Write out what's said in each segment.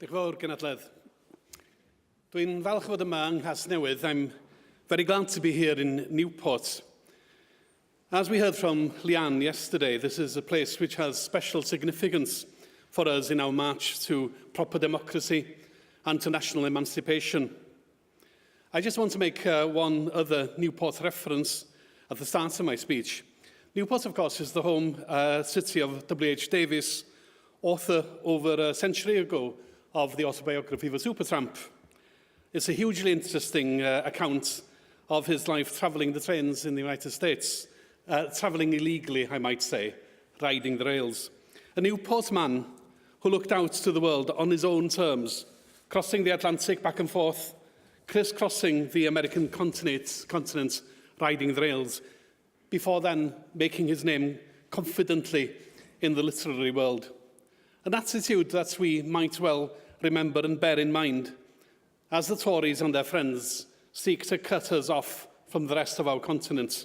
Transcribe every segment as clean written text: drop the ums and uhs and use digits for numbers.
Diolch yn fawr, Genedlaeth. Dwi'n falch fod yma yng Nghas Newydd. I'm very glad to be here in Newport. As we heard from Leanne yesterday, this is a place which has special significance for us in our march to proper democracy and to national emancipation. I just want to make one other Newport reference at the start of my speech. Newport, of course, is the home city of W.H. Davies, author over a century ago of the autobiography of a Supertramp. It's a hugely interesting account of his life travelling the trains in the United States, travelling illegally, I might say, riding the rails. A Newport man who looked out to the world on his own terms, crossing the Atlantic back and forth, crisscrossing the American continent, riding the rails, before then making his name confidently in the literary world. An attitude that we might well remember and bear in mind as the Tories and their friends seek to cut us off from the rest of our continent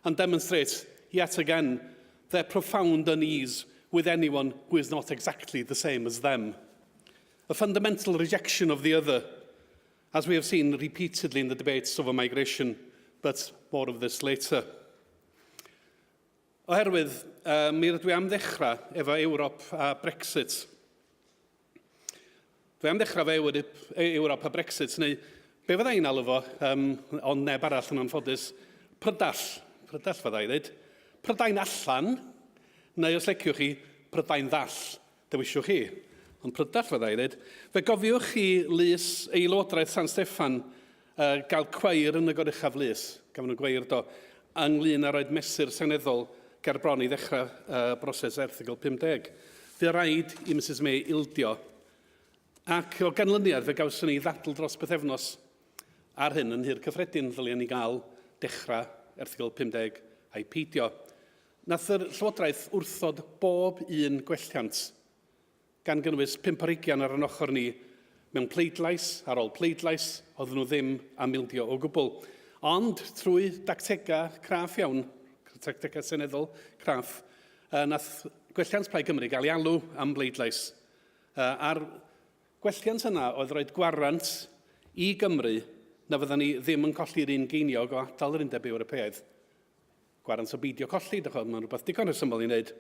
and demonstrate yet again their profound unease with anyone who is not exactly the same as them. A fundamental rejection of the other, as we have seen repeatedly in the debates over migration, but more of this later. Oherwydd, mi rydw i am ddechrau efo Ewrop a Brexit. Dwi am ddechrau efo Ewrop a Brexit, neu be fydda i'n alw fo, ond neb arall yn anffodus, Prydall fydda i ddweud. Prydain allan, neu os leciwch chi, Prydain ddall, dewisiwch chi. Ond Prydall fydda i ddweud. Fe gofiwch chi lys Eilodraeth San Steffan gael cweir yn y goruchaf lys, gafon nhw gweir do, ynglyn â roed mesur seneddol ger bron i ddechrau broses erthygl 50. Fe rhaid i Mrs May ildio. Ac o ganlyniad fe gawson ni ddadl dros bythefnos ar hyn yn hir cyffredin ddyliau ni gael dechrau erthygl 50 a'i peidio. Nath yr Llywodraeth wrthod bob un gwelliant gan gynnwys 520 ar yn ochr ni mewn pleidlais ar ôl pleidlais oedden nhw ddim am ildio o gwbl. Ond trwy dactegau craff iawn, tactegau seneddol craff, nath gwelliant Plaid Cymru gael ei alw am bleidlais. A'r gwelliant yna oedd roed gwarant i Gymru na fydda ni ddim yn colli'r un geiniog o adal yr Undeb Ewropeaidd. Gwarant o beidio colli, mae'n rhywbeth digon resymol i wneud.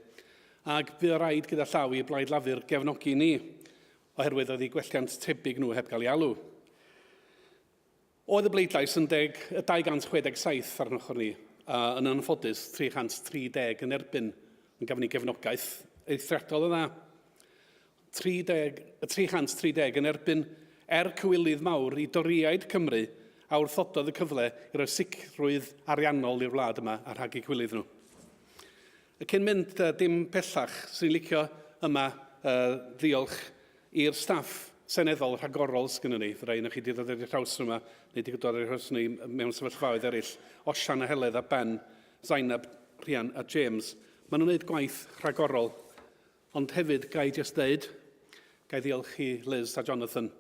Ac bydd rhaid gyda llaw i Blaid Lafur gefnogi ni, oherwydd oedd ei gwelliant tebyg nhw heb gael ei alw. Oedd y bleidlais yn 267 ar yn ochr ni, yn anffodus 330 yn erbyn, yn gafon ni gefnogaeth eithriadol yna. 330 yn erbyn cywilydd mawr i doriaid Cymru a wrthododd y cyfle i roi sicrwydd ariannol i'r wlad yma a rhag eu cywilydd nhw. Cyn mynd dim pellach, sy'n licio yma ddiolch i'r staff seneddol rhagorol sgynno ni. Fydda un o chi wedi dod ar y traws yma, neu wedi dod ar y traws ni mewn sefyllfaoedd eraill. Osian a Heledd a Ben, Zainab, Rhian a James. Maen nhw'n gwneud gwaith rhagorol. Ond hefyd, gai just deud, gai ddiolch i Liz a Jonathan.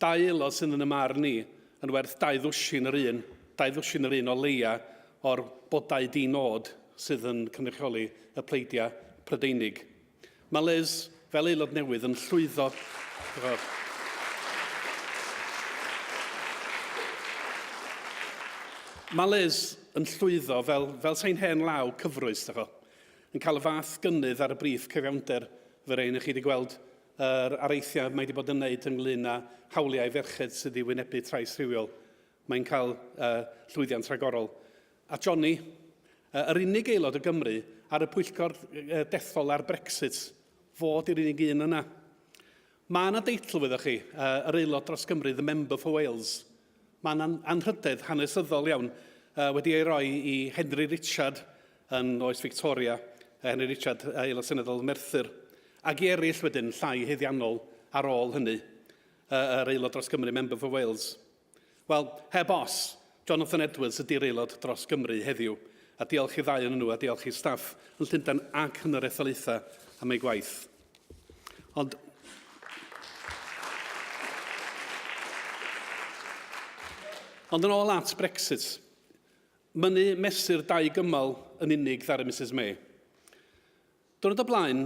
2 aelod sydd yn y marn ni yn werth 2 ddwsin yr un o leia o'r bodau di-nod sydd yn cynrychioli y pleidiau Prydeinig. Mae Liz, fel aelod newydd, yn llwyddo. Mae Liz yn llwyddo fel sa'n hen law cyfrwys, yn cael y fath gynnydd ar y briff cyfiawnder fy'r ein chi wedi gweld yr areithiau mae wedi bod yn wneud ynglyn â hawliau ferched sydd wedi wynebu trais rhywiol. Mae'n cael llwyddiant rhagorol. A Johnny, yr unig aelod o Gymru ar y pwyllgor dethol ar Brexit, fod i'r unig un yna. Mae yna deitl wyddoch chi, yr aelod dros Gymru, The Member for Wales. Mae'n anrhydedd hanesyddol iawn wedi ei roi i Henry Richard yn oes Victoria, Henry Richard, aelod seneddol Merthyr, ac i eraill wedyn llai heddiannol ar ôl hynny, yr aelod dros Gymru, Member for Wales. Wel, heb os, Jonathan Edwards ydy'r aelod dros Gymru heddiw, a diolch i ddau yn nhw, a diolch i staff yn Llundain ac yn yr etholaethau am ei gwaith. Ond yn ôl at Brexit, mynnu mesur 2 gymal yn unig ddar y Mrs May. Diwrnod o blaen,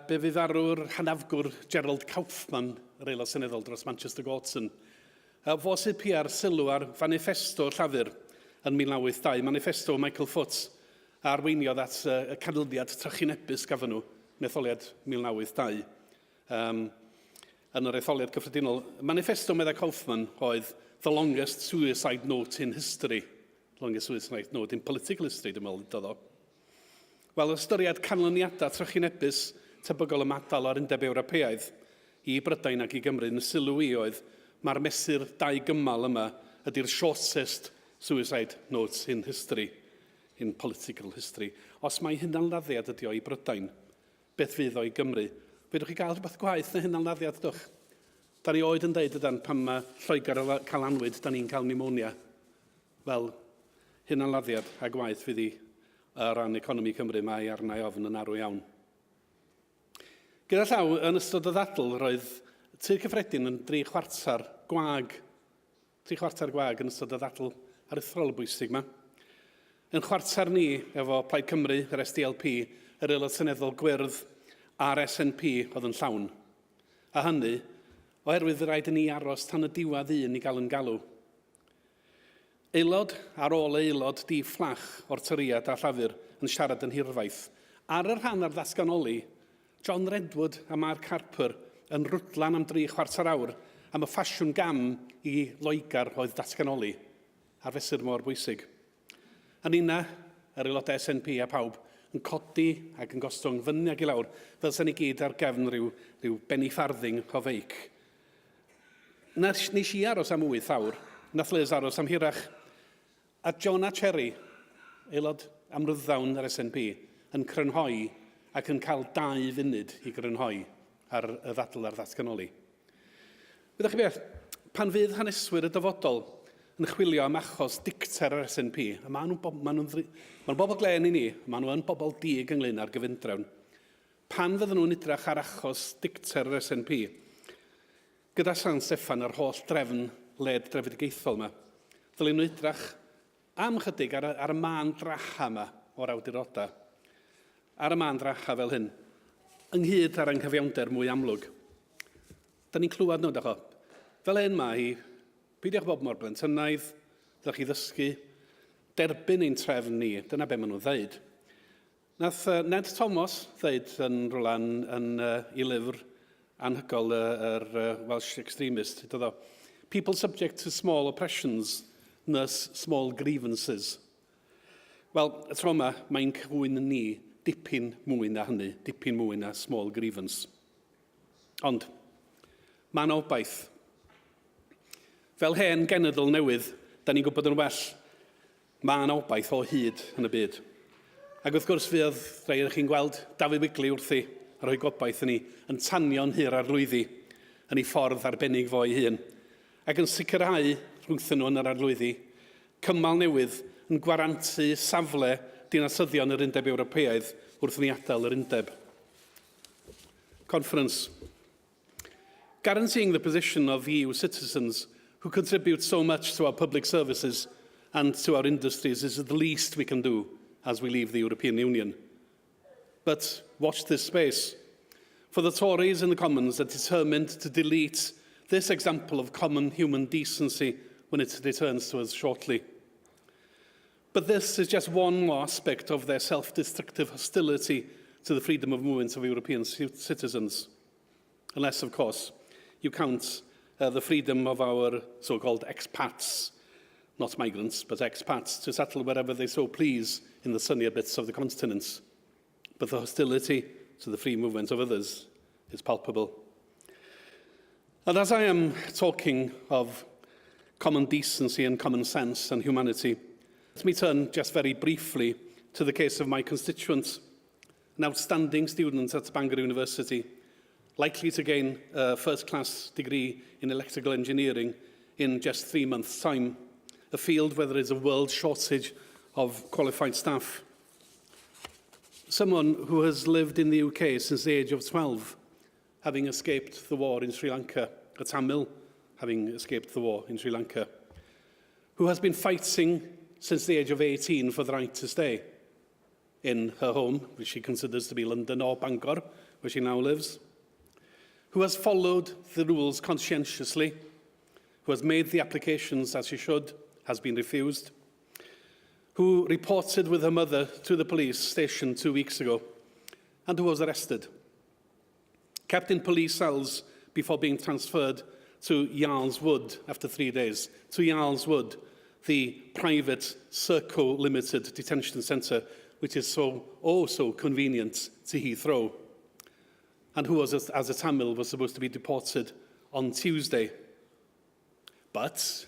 be fydd arwr hanafgwr Gerald Kaufman yr aelod seneddol dros Manchester Gorton. Fo sydd PR sylw ar Manifesto Llafur yn 1982, Manifesto Michael Foot, a arweiniodd at y canlyniad trychinebus gafon nhw, metholiad 1982. Yn yr etholiad cyffredinol, Manifesto meddai Kaufman oedd the longest suicide note in history. Longest suicide note in political history, dwi'n meddwl, dod o. Wel, ystyried canlyniadau trychinebus tebygol ymadal o'r Undeb Ewropeaidd i Brydain ac i Gymru yn sylw i oedd mae'r mesur dau gymal yma ydy'r shortest suicide notes in history, in political history. Os mae hunanladdiad ydy o i Brydain, beth fydd o i Gymru? Fedrwch chi gael rhywbeth gwaith na hunanladdiad, dwch? Da ni oed yn dweud ydan pan mae Lloegr cael anwyd, da ni'n cael pneumonia. Wel, hunanladdiad a gwaith fydd i ran economi Cymru mae arnau ofn yn arw iawn. Gyda llaw, yn ystod y ddadl, roedd Tŷ Cyffredin yn 3/4 gwag. 3/4 gwag yn ystod y ddadl aruthrol bwysig yma. Yn chwarter ni, efo Plaid Cymru, yr SDLP, yr aelod seneddol gwyrdd a'r SNP oedd yn llawn. A hynny, oherwydd rhaid i ni aros tan y diwedd un i gael yn galw. Aelod ar ôl aelod di-fflach o'r tyriad a Llafur yn siarad yn hirfaith. Ar y rhan ar ddatganoli, John Redwood a Mark Harper yn rwdlan am 3/4 awr am y ffasiwn gam i Loegr oedd datganoli, ar fesur mor bwysig. Yn una, yr aelodau SNP a pawb yn codi ac yn gostwng fyny ag i lawr, fel sy'n ni gyd ar gefn rhyw beniffardding o feic. Nes i aros am 8 awr, nath Liz aros am hirach, a Jonah Cherry, aelod amryddawn yr SNP, yn crynhoi ac yn cael 2 funud i grynhoi ar y ddadl ar ddatganoli. Byddwch chi beth, pan fydd haneswyr y dyfodol yn chwilio am achos dicter yr SNP, a maen nhw'n bobl glen i ni, maen nhw'n bobl dig ynglyn ar gyfundrefn, pan fydden nhw'n edrych ar achos dicter yr SNP, gyda San Steffan yr holl drefn led drefedigaethol yma, ddylen nhw edrych am chydig ar y man dracha yma o'r awdurdodau. Ar y man dracha fel hyn, ynghyd ar anghyfiawnder mwy amlwg. Da ni'n clywed nhw, dach o. Fel hyn ma hi, peidiwch bob mor blentynaidd, ddech chi ddysgu, derbyn ein trefn ni, dyna be maen nhw'n dweud. Nath Ned Thomas dweud yn rhywle i lyfr anhygol yr Welsh extremist, dod o, people subject to small oppressions nurse small grievances. Wel, y tro yma, mae'n cwyn ni dipyn mwy na hynny, dipyn mwy na small grievance. Ond, mae'n obaith. Fel hen genedl newydd, da ni'n gwybod yn well, mae'n obaith o hyd yn y byd. Ac wrth gwrs fydd, rhaid i chi'n gweld David Wigley wrthi, a rhoi gobaith yn ni, yn tanio'n hir ar lwyddi, yn ei ffordd arbennig fo ei hun, ac yn sicrhau rhwngthyn nhw yn yr arlwyddi, cymal newydd yn gwarantu safle dinasyddion yr Undeb Ewropeaidd wrth ni adael yr Undeb. Conference. Guaranteeing the position of EU citizens who contribute so much to our public services and to our industries is the least we can do as we leave the European Union. But watch this space. For the Tories and the Commons are determined to delete this example of common human decency when it returns to us shortly. But this is just one more aspect of their self-destructive hostility to the freedom of movement of European citizens. Unless, of course, you count the freedom of our so-called expats, not migrants, but expats, to settle wherever they so please in the sunnier bits of the continent. But the hostility to the free movement of others is palpable. And as I am talking of common decency and common sense and humanity, let me turn just very briefly to the case of my constituent, an outstanding student at Bangor University, likely to gain a first-class degree in electrical engineering in just 3 months' time, a field where there is a world shortage of qualified staff. Someone who has lived in the UK since the age of 12, having escaped the war in Sri Lanka, a Tamil having escaped the war in Sri Lanka, who has been fighting since the age of 18 for the right to stay in her home, which she considers to be London or Bangor, where she now lives, who has followed the rules conscientiously, who has made the applications as she should, has been refused, who reported with her mother to the police station 2 weeks ago, and who was arrested. Kept in police cells before being transferred to Yarl's Wood after 3 days. To Yarl's Wood, the private Serco Limited detention centre, which is so convenient to Heathrow, and who was, as a Tamil, was supposed to be deported on Tuesday. But,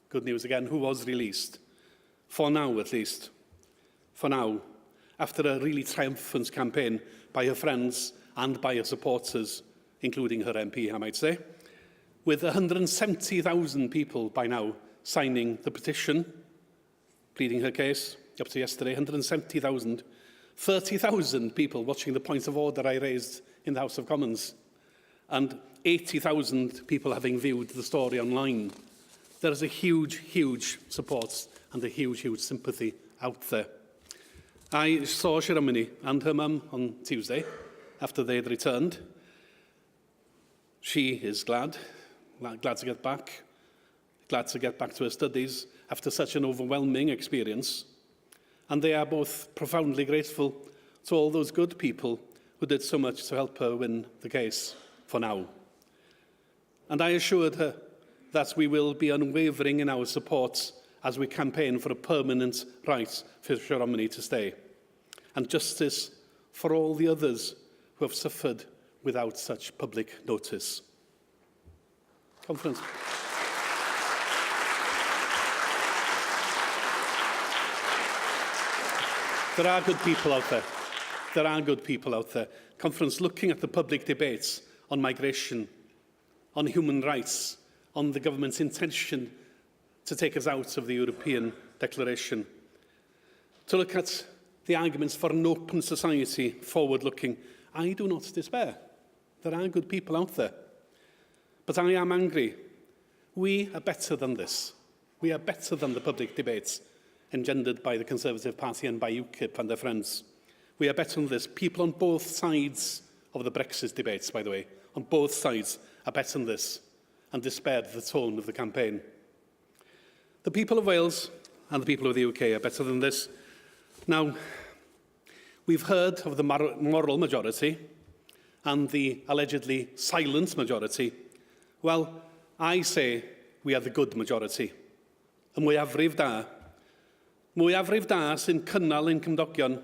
good news again, who was released. For now, at least. For now, after a really triumphant campaign by her friends and by her supporters, including her MP, I might say, with 170,000 people by now signing the petition, pleading her case, up to yesterday, 170,000, 30,000 people watching the point of order I raised in the House of Commons, and 80,000 people having viewed the story online. There is a huge, huge support and a huge, huge sympathy out there. I saw Shiramani and her mum on Tuesday, after they had returned. She is glad to get back, glad to get back to her studies after such an overwhelming experience. And they are both profoundly grateful to all those good people who did so much to help her win the case, for now. And I assured her that we will be unwavering in our support as we campaign for a permanent right for Shiramani to stay, and justice for all the others who have suffered without such public notice. Conference. There are good people out there. There are good people out there. Conference, looking at the public debates on migration, on human rights, on the government's intention to take us out of the European Declaration, to look at the arguments for an open society, forward-looking, I do not despair. There are good people out there. But I am angry. We are better than this. We are better than the public debates engendered by the Conservative Party and by UKIP and their friends. We are better than this. People on both sides of the Brexit debates, by the way, on both sides, are better than this and despaired of the tone of the campaign. The people of Wales and the people of the UK are better than this. Now, we've heard of the moral majority and the allegedly silent majority. Well, I say we are the good majority. Y mwyafrif da. Mwyafrif da sy'n cynnal ein cymdogion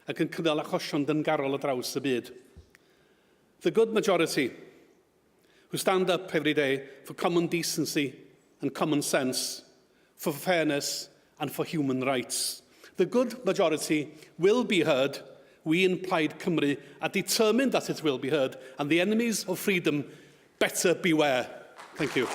ac yn cynnal achosion dyngarol o draws y byd. The good majority, who stand up every day for common decency and common sense, for fairness and for human rights. The good majority will be heard. We in Plaid Cymru are determined that it will be heard, and the enemies of freedom better beware. Thank you.